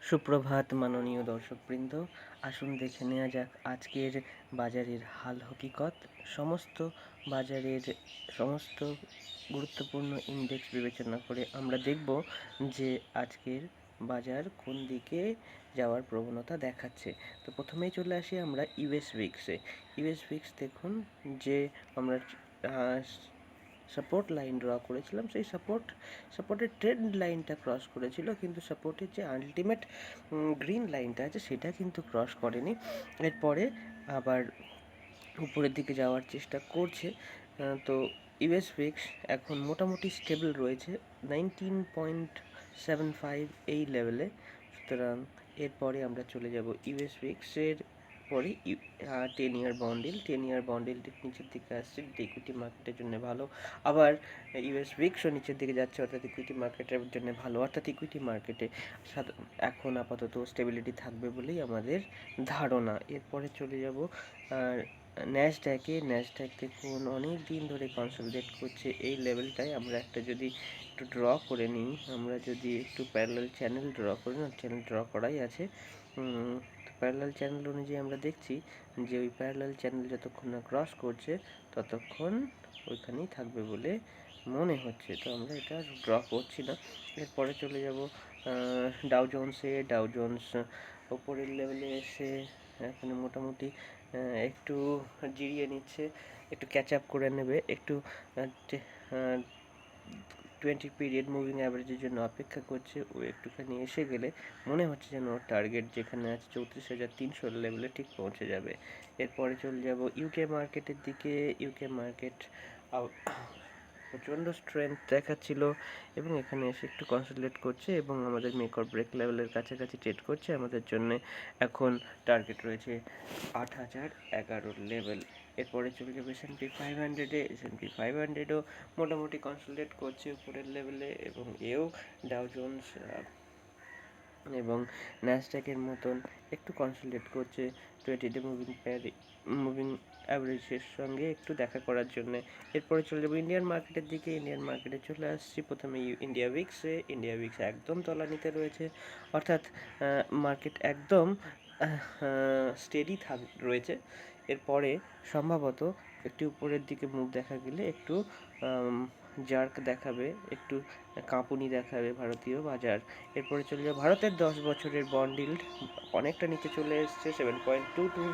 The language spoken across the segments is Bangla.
সুপ্রভাত মাননীয় দর্শকবৃন্দ, আসুন দেখে নেওয়া যাক আজকের বাজারের হাল হকিকত। সমস্ত বাজারের সমস্ত গুরুত্বপূর্ণ ইন্ডেক্স বিবেচনা করে আমরা দেখব যে আজকের বাজার কোন দিকে যাওয়ার প্রবণতা দেখাচ্ছে। তো প্রথমেই চলে আসি আমরা ইউএস উইক্সে। ইউএস উইক্স দেখুন যে আমরা সাপোর্ট লাইন ড্র করেছিলাম, সেই সাপোর্টের ট্রেন্ড লাইনটা ক্রস করেছিল, কিন্তু সাপোর্টের যে আলটিমেট গ্রিন লাইনটা আছে সেটা কিন্তু ক্রস করেনি। এরপরে আবার উপরের দিকে যাওয়ার চেষ্টা করছে। তো ইউএস উইক্স এখন মোটামুটি স্টেবল রয়েছে 19.75 এই লেভেলে। সুতরাং এরপরে আমরা চলে যাব ইউএস উইক্সের পরে 10 ইয়ার বন্ডিলটির নিচের দিকে আসছে, ইকুইটি মার্কেটের জন্য ভালো। আবার ইউএস উইক্সও নিচের দিকে যাচ্ছে, অর্থাৎ ইকুইটি মার্কেটের জন্য ভালো। অর্থাৎ ইকুইটি মার্কেটে এখন আপাতত স্টেবিলিটি থাকবে বলেই আমাদের ধারণা। এরপরে চলে যাব ন্যাসড্যাক দেখুন অনেক দিন ধরে কনসলিডেট করছে এই লেভেলটায়। আমরা একটা যদি একটু ড্র করে নিই, আমরা যদি একটু প্যারালাল চ্যানেল ড্র করি, না চ্যানেল ড্র করাই আছে, প্যারালাল চ্যানেল অনুযায়ী আমরা দেখছি যে ওই প্যারালাল চ্যানেল যতক্ষণ না ক্রস করছে ততক্ষণ ওইখানেই থাকবে বলে মনে হচ্ছে। তো আমরা এটা ড্র করছি না। এরপরে চলে যাব ডাউ জোন্স ওপরের লেভেলে এসে এখানে মোটামুটি একটু জিরিয়ে নিচ্ছে, একটু ক্যাচ আপ করে নেবে, একটু 20 পিরিয়ড মুভিং অ্যাভারেজের জন্য অপেক্ষা করছে। ও একটুখানি এসে গেলে মনে হচ্ছে যেন ওর টার্গেট যেখানে আছে 34,300 লেভেলে ঠিক পৌঁছে যাবে। এরপরে চলে যাব ইউকে মার্কেটের দিকে। ইউকে মার্কেট প্রচণ্ড স্ট্রেংথ দেখাচ্ছিল এবং এখানে এসে একটু কনসলিডেট করছে এবং আমাদের মেক অর ব্রেক লেভেলের কাছাকাছি ট্রেড করছে। আমাদের জন্য এখন টার্গেট রয়েছে 8,011 লেভেল। এরপরে চলে যাবে S&P 500-এ। S&P 500ও মোটামুটি কনসলিডেট করছে উপরের লেভেলে এবং এও ডাউ জোন্স এবং ন্যাসড্যাকের মতন একটু কনসলিডেট করছে 20-ডে মুভিং অ্যাভারেজের সঙ্গে একটু দেখা করার জন্য। এরপরে চলে যাবো ইন্ডিয়ান মার্কেটের দিকে। ইন্ডিয়ান মার্কেটে চলে আসছি প্রথমে ইন্ডিয়া উইক্স একদম তলানিতে রয়েছে, অর্থাৎ মার্কেট একদম স্টেডি রয়েছে। এরপরে সম্ভবত একটু উপরের দিকে মুভ দেখা গেলে একটু জার্ক দেখাবে, একটু কাঁপুনি দেখাবে ভারতীয় বাজার। এরপরে চলে যাবে ভারতের 10 বছরের বন্ড ইল্ড অনেকটা নিচে চলে এসছে, 7.22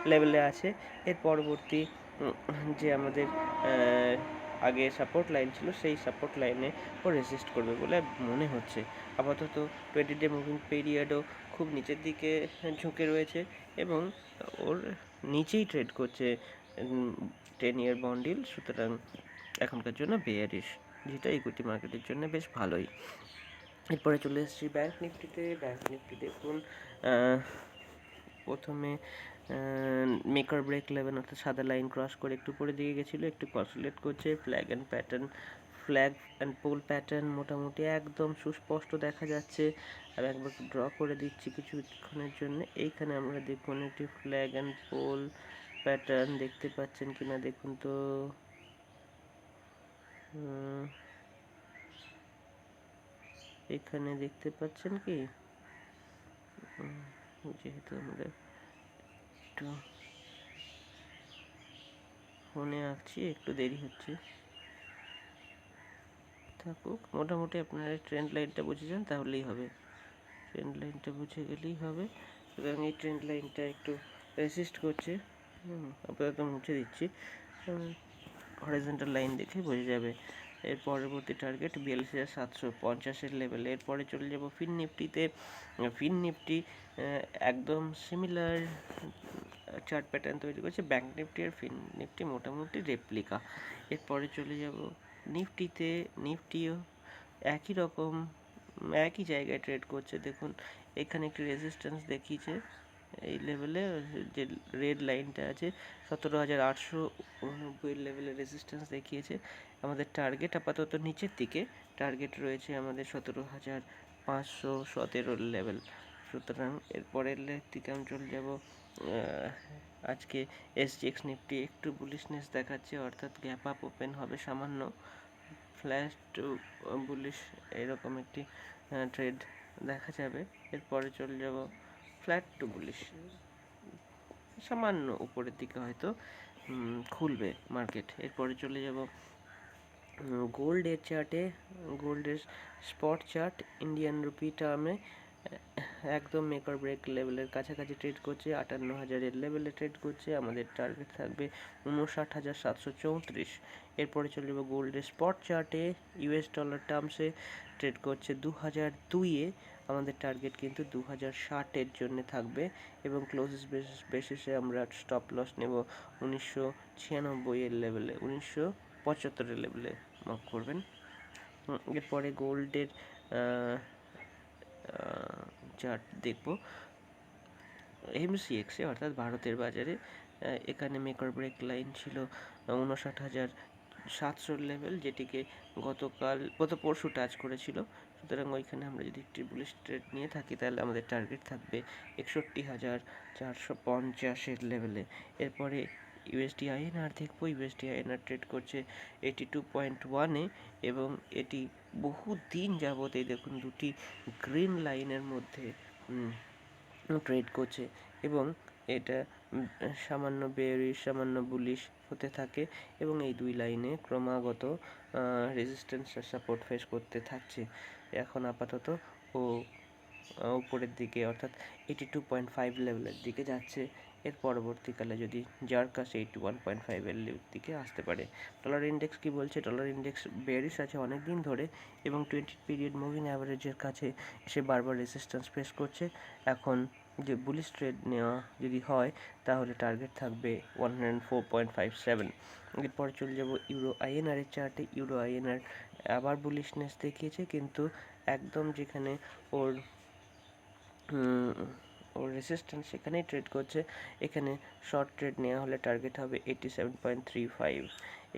লেভেলে আছে। এর পরবর্তী যে আমাদের আগে সাপোর্ট লাইন ছিল সেই সাপোর্ট লাইনে ও রেজিস্ট করবে বলে মনে হচ্ছে। আপাতত 20-ডে মুভিং পিরিয়ডও খুব নিচের দিকে ঝুঁকে রয়েছে এবং ওর নিচেই ট্রেড করছে 10-ইয়ার বন্ড। সুতরাং এখনকার জন্য বেয়ারিশ, যেটা ইকুইটি মার্কেটের জন্য বেশ ভালোই। এরপরে চলে এসেছি ব্যাংক নিফটিতে। ব্যাংক নিফটি দেখুন প্রথমে মেক অর ব্রেক লেভেল অর্থাৎ সাদা লাইন ক্রস করে একটু উপরের দিকে গেছিলো, একটু কনসলিডেট করছে। ফ্ল্যাগ অ্যান্ড পোল প্যাটার্ন মোটামুটি একদম সুস্পষ্ট দেখা যাচ্ছে। আমি একবার ড্র করে দিচ্ছি কিছুক্ষণের জন্য। এইখানে আমরা দেখুন একটি ফ্ল্যাগ অ্যান্ড পোল প্যাটার্ন দেখতে পাচ্ছেন কিনা দেখুন তো। এখানে দেখতে পাচ্ছেন কি? যেহেতু আমাদের একটু ফোনে আঁকছি, একটু দেরি হচ্ছে, থাকুক। মোটামুটি আপনারা ট্রেন্ড লাইনটা বুঝে যান তাহলেই হবে, ট্রেন্ড লাইনটা বুঝে গেলেই হবে। সুতরাং এই ট্রেন্ড লাইনটা একটু রেসিস্ট করছে, আপাতত মুছে দিচ্ছি, হরিজন্টাল লাইন দেখে বোঝা যাবে। এর পরবর্তী টার্গেট 42,750 লেভেল। এরপরে চলে যাব ফিন নিফটি একদম সিমিলার চার্ট প্যাটার্ন তৈরি করছে ব্যাংক নিফটি আর ফিন নিফটি, মোটামুটি রেপ্লিকা। এরপরে চলে যাব নিফটিও একই রকম একই জায়গায় ট্রেড করছে। দেখুন এখানে একটি রেজিস্ট্যান্স দেখিয়েছে এই লেভেলে, যে রেড লাইনটা আছে 17,889 লেভেলে রেজিস্ট্যান্স দেখিয়েছে। আমাদের টার্গেট আপাতত নিচের দিকে, টার্গেট রয়েছে আমাদের 17,517 লেভেল। সুতরাং এরপরের দিকে আমি চলে যাব। আজকে SGX নিফটি একটু বুলিশনেস দেখাচ্ছে, অর্থাৎ গ্যাপ আপ ওপেন হবে সামান্য, ফ্ল্যাশ টু বুলিশ এরকম একটি ট্রেড দেখা যাবে। এরপরে চলে যাব ফ্ল্যাট টু বুলিশ, সামান্য উপরের দিকে হয়তো খুলবে মার্কেট। এরপরে চলে যাব গোল্ডের চার্টে। গোল্ডের স্পট চার্ট ইন্ডিয়ান রুপি টার্মে একদম মেক অর ব্রেক লেভেলের কাছাকাছি ট্রেড করছে, 58,000-এর লেভেলে ট্রেড করছে। আমাদের টার্গেট থাকবে 59,734। এরপরে চলে যাবো গোল্ডের স্পট চার্টে। ইউএস ডলার টার্মসে ট্রেড করছে 2002-এ, আমাদের টার্গেট কিন্তু 2060-এর জন্য থাকবে এবং ক্লোজেস বেসিসে আমরা স্টপ লস নেব 1996-এর লেভেলে, 1975-এর লেভেলে মার্ক করবেন। এরপরে গোল্ডের চার্ট দেখব এমসিএক্সে, অর্থাৎ ভারতের বাজারে। এখানে মেক অর ব্রেক লাইন ছিল 59,700 লেভেল, যেটিকে গত পরশু টাচ করেছিল। সুতরাং ওইখানে আমরা যদি একটি বুলিশ ট্রেড নিয়ে থাকি তাহলে আমাদের টার্গেট থাকবে 61,450-এর লেভেলে। এরপরে ইউএসডি আইএনআর দেখবো। ইউএসডি আইএনআর ট্রেড করছে 82.1-এ এবং এটি বহু দিন যাবত এই দেখুন দুটি গ্রিন লাইনের মধ্যে ট্রেড করছে এবং এটা সামান্য বেয়ারিশ সামান্য বুলিশ হতে থাকে এবং এই দুই লাইনে ক্রমাগত রেজিস্ট্যান্স আর সাপোর্ট ফেস করতে থাকছে। এখন আপাতত ও উপরের দিকে, অর্থাৎ 82.5 লেভেলের দিকে যাচ্ছে। এর পরবর্তীকালে যদি জার্কাস 81.5-এর দিকে আসতে পারে। ডলার ইন্ডেক্স কি বলছে? ডলার ইন্ডেক্স বেয়ারিশ আছে অনেক দিন ধরে এবং 20 পিরিয়ড মুভিং অ্যাভারেজের কাছে এসে বারবার রেজিস্ট্যান্স ফেস করছে। এখন যে বুলিশ ট্রেড নেওয়া যদি হয় তাহলে টার্গেট থাকবে 104.57। এরপর চলে যাব ইউরো আইএনআর এর চার্টে। ইউরো আইএনআর আবার বুলিশনেস দেখিয়েছে, কিন্তু একদম যেখানে ওর রেজিস্ট্যান্স সেখানেই ট্রেড করছে। এখানে শর্ট ট্রেড নেওয়া হলে টার্গেট হবে 87.35।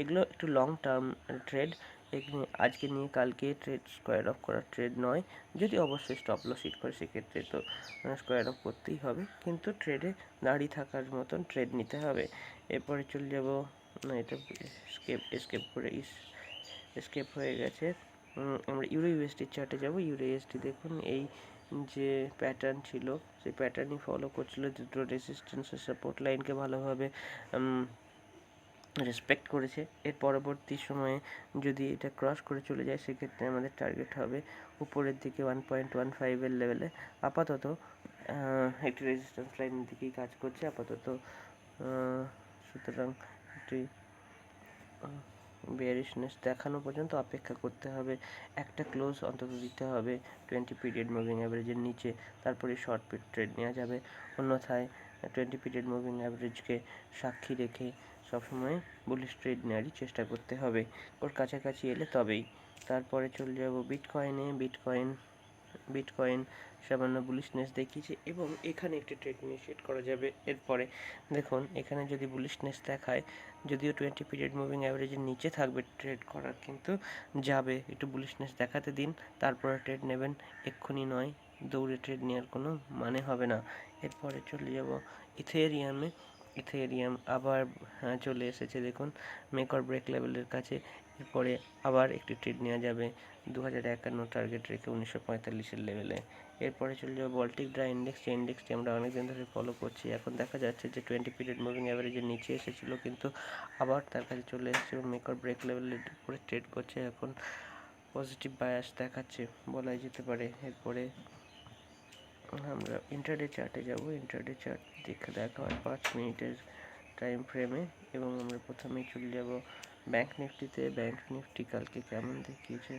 এগুলো একটু লং টার্ম ট্রেড, এখানে আজকে নিয়ে কালকে ট্রেড স্কোয়ার অফ করার ট্রেড নয়। যদি অবশ্যই স্টপ লস হিট করে সেক্ষেত্রে তো স্কোয়ার অফ করতেই হবে, কিন্তু ট্রেডে দাঁড়িয়ে থাকার মতন ট্রেড নিতে হবে। এরপরে চলে যাব, না এটা এসকেপ হয়ে গেছে। আমরা ইউরো ইউএসডি চার্টে যাব। ইউরো ইউএসডি দেখুন, এই যে প্যাটার্ন ছিল সেই প্যাটার্নই ফলো করছিল, দুটো রেজিস্ট্যান্স ও সাপোর্ট লাইনকে ভালোভাবে রেসপেক্ট করেছে। এর পরবর্তী সময়ে যদি এটা ক্রস করে চলে যায় সেক্ষেত্রে আমাদের টার্গেট হবে উপরের দিকে 1.15-এর লেভেলে। আপাতত একটি রেজিস্ট্যান্স লাইনের দিকেই কাজ করছে আপাতত। সুতরাং একটি বেয়ারিশনেস দেখানো পর্যন্ত অপেক্ষা করতে হবে। একটা ক্লোজ অন্তত দিতে হবে 20 পিরিয়ড মুভিং অ্যাভারেজের নিচে, তারপরে শর্ট ট্রেড নেওয়া যাবে। অন্যথায় 20 পিরিয়ড মুভিং অ্যাভারেজকে সাক্ষী রেখে সবসময় বুলিশ ট্রেড নেওয়ারই চেষ্টা করতে হবে, ওর কাছাকাছি এলে তবেই। তারপরে চলে যাব বিটকয়েনে। বিটকয়েন সামান্য বুলিশনেস দেখিয়েছে এবং এখানে একটি ট্রেড ইনিশিয়েট করা যাবে। এরপরে দেখুন, এখানে যদি বুলিশনেস দেখায়, যদিও 20 পিরিয়ড মুভিং অ্যাভারেজের নিচে থাকবে ট্রেড করার, কিন্তু যাবে, একটু বুলিশনেস দেখাতে দিন, তারপরে ট্রেড নেবেন। এক্ষুনি নয়, দৌড়ে ট্রেড নেওয়ার কোনো মানে হবে না। এরপরে চলে যাব ইথেরিয়ামে। ইথেরিয়াম আবার চলে এসেছে দেখুন মেক অর ব্রেক লেভেলের কাছে। এরপরে আবার একটি ট্রেড নেওয়া যাবে 2051 টার্গেট রেখে 1945-এর লেভেলে। এরপরে চলে যাবে বল্টিক ড্রাই ইন্ডেক্স। যে ইন্ডেক্সটি আমরা অনেকদিন ধরে ফলো করছি, এখন দেখা যাচ্ছে যে 20 পিরিয়ড মুভিং অ্যাভারেজের নিচে এসেছিল, কিন্তু আবার তার কাছে চলে এসেছে এবং মেক অর ব্রেক লেভেলের উপরে ট্রেড করছে। এখন পজিটিভ বায়াস দেখাচ্ছে বলাই যেতে পারে। এরপরে আমরা ইন্টারডে চার্টে যাব। ইন্টারডে চার্ট দেখা হয় 5 মিনিটের টাইম ফ্রেমে এবং আমরা প্রথমেই চলে যাব ব্যাংক নিফটিতে। ব্যাংক নিফটি কালকে কেমন দেখিয়েছে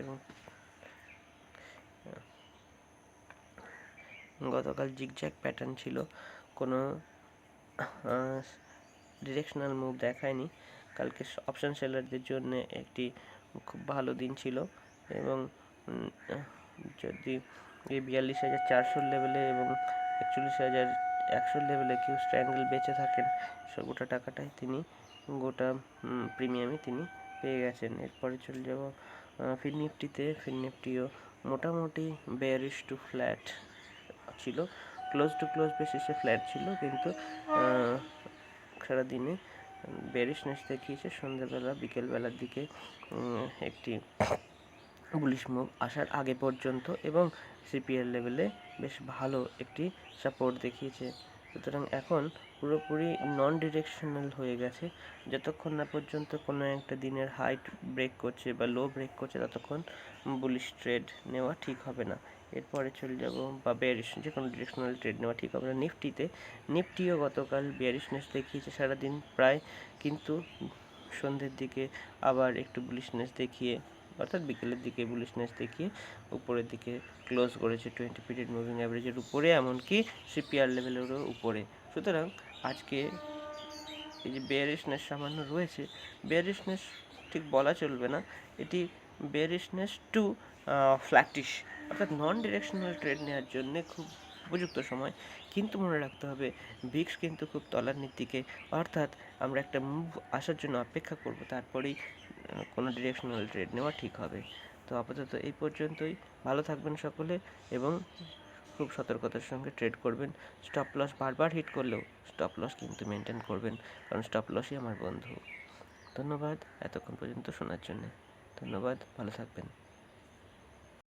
এবং গতকাল জিগজ্যাগ প্যাটার্ন ছিল, কোনো ডিরেকশনাল মুভ দেখায়নি। কালকে অপশন সেলারদের জন্য একটি খুব ভালো দিন ছিল এবং যদি এই 42,400 লেভেলে এবং 41,100 লেভেলে কেউ স্ট্র্যাঙ্গেল বেঁচে থাকেন, গোটা টাকাটাই তিনি, গোটা প্রিমিয়ামই তিনি পেয়ে গেছেন। এরপরে চলে যাব ফিন নিফটিতে। ফিন নিফটিও মোটামুটি বেয়ারিশ টু ফ্ল্যাট ছিল, ক্লোজ টু ক্লোজ বেসিসে ফ্ল্যাট ছিল, কিন্তু সারাদিনে বেয়ারিশনেস দেখিয়েছে। সন্ধ্যাবেলা বিকেলবেলার দিকে একটি বুলিশ মুভ আসার আগে পর্যন্ত, এবং সিপিএল লেভেলে বেশ ভালো একটি সাপোর্ট দেখিয়েছে। সুতরাং এখন পুরোপুরি নন ডিরেকশনাল হয়ে গেছে। যতক্ষণ না পর্যন্ত কোনো একটা দিনের হাইট ব্রেক করছে বা লো ব্রেক করছে, ততক্ষণ বুলিশ ট্রেড নেওয়া ঠিক হবে না। এরপরে চলে যাব বা বেয়ারিশ, যে কোনো ডিরেকশনাল ট্রেড নেওয়া ঠিক হবে না। নিফটিও গতকাল বেয়ারিশনেস দেখিয়েছে সারাদিন প্রায়, কিন্তু সন্ধ্যের দিকে আবার একটু বুলিশনেস দেখিয়ে, অর্থাৎ বিকেলের দিকে বুলিশনেস দেখিয়ে উপরের দিকে ক্লোজ করেছে 20 পিরিয়ড মুভিং অ্যাভারেজের উপরে, এমনকি সিপিআর লেভেলেরও উপরে। সুতরাং আজকে এই যে বেয়ারিশনেস সামান্য রয়েছে, বেয়ারিশনেস ঠিক বলা চলবে না, এটি বেয়ারিশনেস টু ফ্ল্যাটিশ, অর্থাৎ নন ডিরেকশনাল ট্রেড নেওয়ার জন্য খুব উপযুক্ত সময়। কিন্তু মনে রাখতে হবে ভিক্স কিন্তু খুব তলানির দিকে, অর্থাৎ আমরা একটা মুভ আসার জন্য অপেক্ষা করব, তারপরেই কোনো ডিরেকশনাল ট্রেড নেওয়া ঠিক হবে। তো আপাতত এই পর্যন্তই। ভালো থাকবেন সকলে এবং খুব সতর্কতার সঙ্গে ট্রেড করবেন। স্টপ লস বারবার হিট করলেও স্টপ লস কিন্তু মেনটেন করবেন, কারণ স্টপ লসই আমার বন্ধু। ধন্যবাদ এতক্ষণ পর্যন্ত শোনার জন্য। ধন্যবাদ, ভালো থাকবেন।